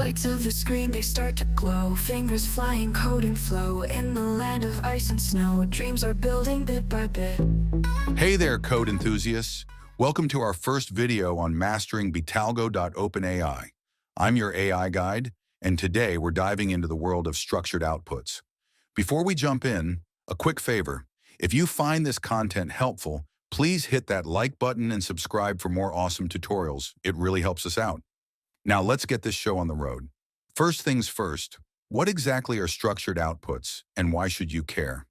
Lights of the screen, they start to glow. Fingers flying, code and flow. In the land of ice and snow, dreams are building bit by bit. Hey there, code enthusiasts. Welcome to our first video on mastering Betalgo.OpenAI. I'm your AI guide, and today we're diving into the world of structured outputs. Before we jump in, a quick favor. If you find this content helpful, please hit that like button and subscribe for more awesome tutorials. It really helps us out. Now let's get this show on the road. First things first, what exactly are structured outputs, and why should you care?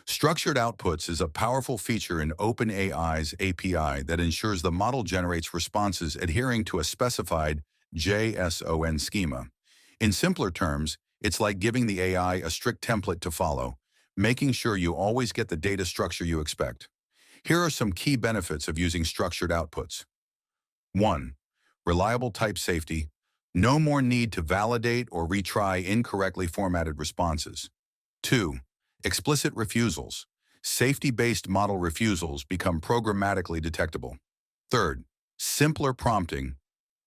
Structured outputs is a powerful feature in OpenAI's API that ensures the model generates responses adhering to a specified JSON schema. In simpler terms, it's like giving the AI a strict template to follow, making sure you always get the data structure you expect. Here are some key benefits of using structured outputs. 1. Reliable type safety. No more need to validate or retry incorrectly formatted responses. 2. Explicit refusals. Safety-based model refusals become programmatically detectable. 3rd, simpler prompting.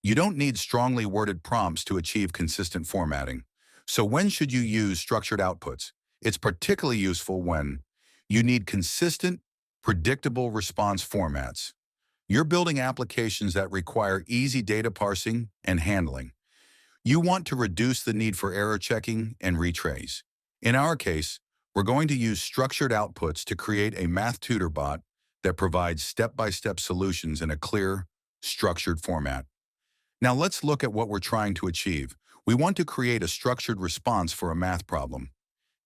You don't need strongly worded prompts to achieve consistent formatting. So when should you use structured outputs? It's particularly useful when you need consistent, predictable response formats. You're building applications that require easy data parsing and handling. You want to reduce the need for error checking and retrace. In our case, we're going to use structured outputs to create a math tutor bot that provides step-by-step solutions in a clear, structured format. Now let's look at what we're trying to achieve. We want to create a structured response for a math problem.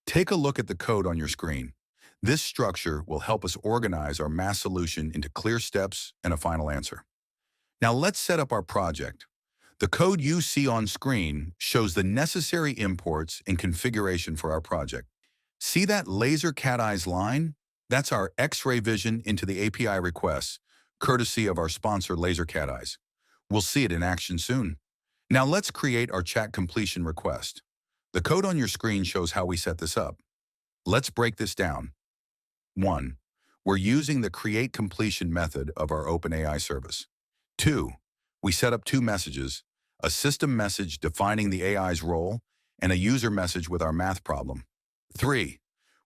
Take a look at the code on your screen. This structure will help us organize our math solution into clear steps and a final answer. Now let's set up our project. The code you see on screen shows the necessary imports and configuration for our project. See that LaserCatEyes line? That's our X-ray vision into the API requests, courtesy of our sponsor LaserCatEyes. We'll see it in action soon. Now let's create our chat completion request. The code on your screen shows how we set this up. Let's break this down. 1. We're using the create completion method of our OpenAI service. 2. We set up two messages, a system message defining the AI's role and a user message with our math problem. 3.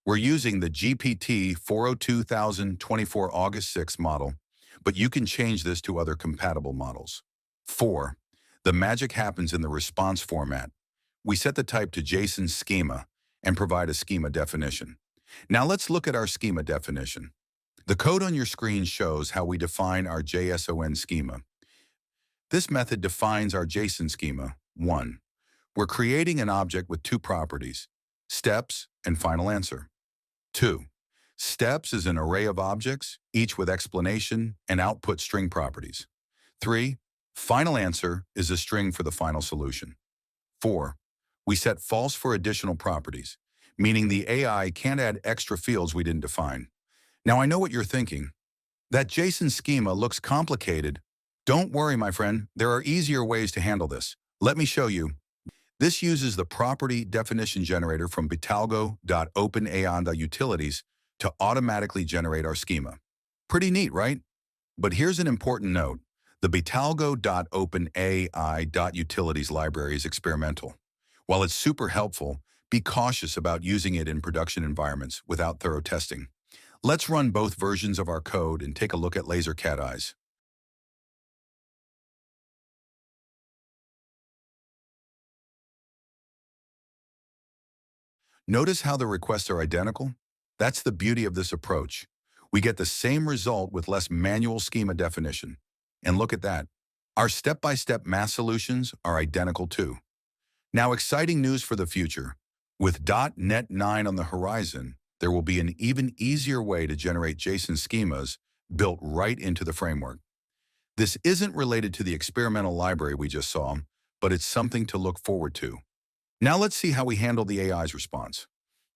We're using the GPT 402,024 August 6 model, but you can change this to other compatible models. 4. The magic happens in the response format. We set the type to JSON schema and provide a schema definition. Now let's look at our schema definition. The code on your screen shows how we define our JSON schema. This method defines our JSON schema. 1. We're creating an object with two properties, steps and final answer. 2. Steps is an array of objects, each with explanation and output string properties. 3. Final answer is a string for the final solution. 4. We set false for additional properties, meaning the AI can't add extra fields we didn't define. Now I know what you're thinking. That JSON schema looks complicated. Don't worry, my friend. There are easier ways to handle this. Let me show you. This uses the property definition generator from Betalgo.OpenAI.Utilities to automatically generate our schema. Pretty neat, right? But here's an important note. The Betalgo.OpenAI.Utilities library is experimental. While it's super helpful, be cautious about using it in production environments without thorough testing. Let's run both versions of our code and take a look at LaserCatEyes. Notice how the requests are identical? That's the beauty of this approach. We get the same result with less manual schema definition. And look at that. Our step-by-step math solutions are identical too. Now, exciting news for the future. With .NET 9 on the horizon, there will be an even easier way to generate JSON schemas built right into the framework. This isn't related to the experimental library we just saw, but it's something to look forward to. Now let's see how we handle the AI's response.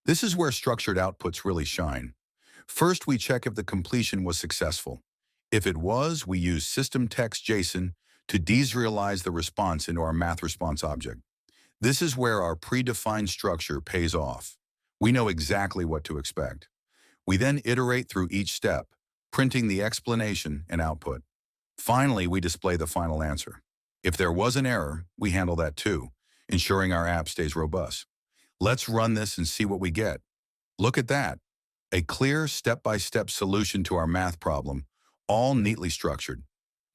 This is where structured outputs really shine. First, we check if the completion was successful. If it was, we use system text JSON to deserialize the response into our math response object. This is where our predefined structure pays off. We know exactly what to expect. We then iterate through each step, printing the explanation and output. Finally, we display the final answer. If there was an error, we handle that too, ensuring our app stays robust. Let's run this and see what we get. Look at that. A clear step-by-step solution to our math problem, all neatly structured.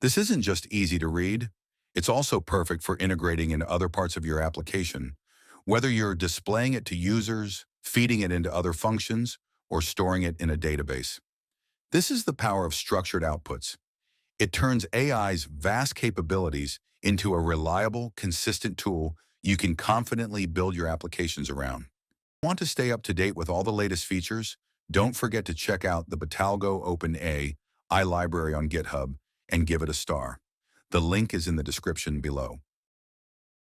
This isn't just easy to read. It's also perfect for integrating into other parts of your application, whether you're displaying it to users, feeding it into other functions, or storing it in a database. This is the power of structured outputs. It turns AI's vast capabilities into a reliable, consistent tool you can confidently build your applications around. Want to stay up to date with all the latest features? Don't forget to check out the Betalgo.OpenAI library on GitHub and give it a star. The link is in the description below.